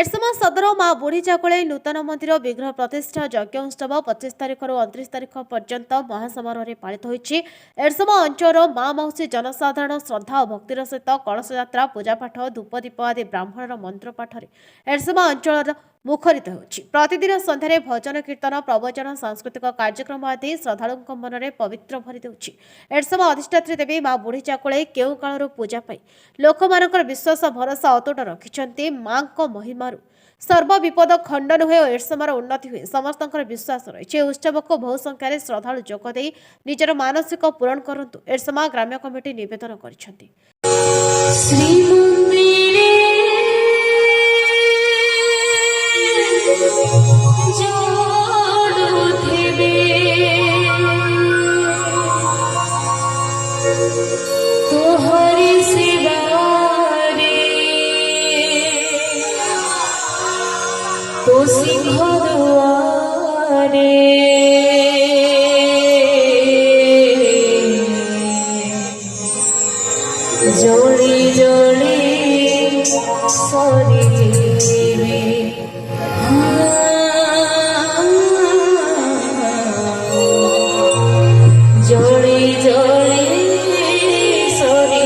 एरसमा सदर माँ बुढ़ी चाकुले नूतन मंदिर विग्रह प्रतिष्ठा यज्ञ उत्सव 25 तारिख रु 29 तारिख पर्यंत महासमारोह पालित होइछि। एरसमा अंचल माँ मौसी जनसाधारण श्रद्धा और भक्तिर सहित कलश यात्रा पूजापाठ धूपदीप आदि ब्राह्मणर मंत्रपाठ एरसमा अंचल मुखरित होछि। प्रतिदिन संध्यारे भजन कीर्तन प्रवचन सांस्कृतिक कार्यक्रम आदि श्रद्धालुଙ୍କ मनरे पवित्र भरि देउछि। एरसमा अधिष्ठात्री देवी माँ बुढ़ी चाकुले केउ कालर पूजा पाई लोकमानकर विश्वास भरोसा अतुट रखिछन्ति। माँको महिमारु सर्व विपद खंडन हुए और एरसमार उन्नति हुए समस्तंकर विश्वास रही। उत्सव को बहु संख्यार श्रद्धालु जोगदे निजर मानसिक पूरण करंतु एरसमा ग्राम्य कमिटी निवेदन करिछन्ति। तो सिंह दुआरे जोड़ी जोड़ी सॉरी जोड़ी जोड़ी सॉरी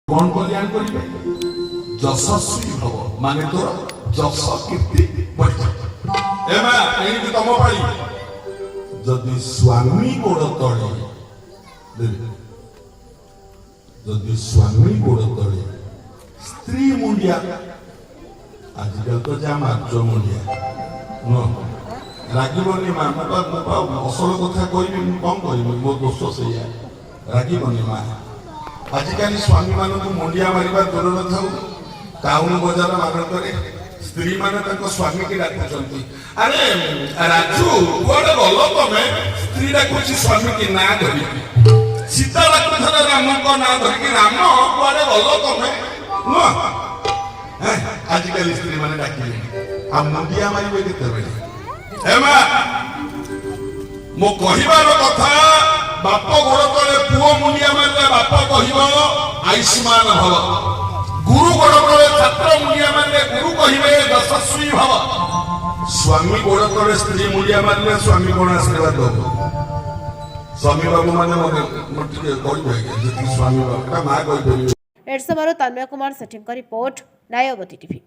कौन कल्याण करिबे यशस्वी भव माने तोर यश कीर्ति बढ़ एमा एनी तम पाई जदि स्वामी गोड़ तळे जदि स्वामी गोड़ तळे स्त्री मुंडिया आजकल तो जा मार्च मुंडिया न रागिबनी मा असल कथा कहबी कम कहबी मो दोष सैया रागिबनी मा आजिकाली स्वामी मान मुंडिया मारिबा दूर न थाउ टाउन बजार मानकरे स्त्री माने स्वामी की डाकुचंती। अरे राजू कोडे बोलो तमे स्त्री डाकुची स्वामी की ना धरि सीता डाकुथन राम को ना धरि की राम कोडे बोलो तमे न आजिकाली स्त्री माने डाकिले आ मुंडिया मारिबे केते बेले एमा मो कहिबार कथा बाप गोड़ तले पुओ मुंडिया मारले बाप कहिबो आयुष्मान भव गुरु गोड़ तले छात्र मुंडिया मारले गुरु कहिबे यशस्वी भव स्वामी गोड़ तले स्त्री मुंडिया मारले स्वामी कोन आशीर्वाद दो स्वामी बाबू माने मते कहिबे जे स्वामी बाबू का मा कहिबे। एरसमारो तन्मय कुमार सेटिंग का रिपोर्ट नायवती टीवी।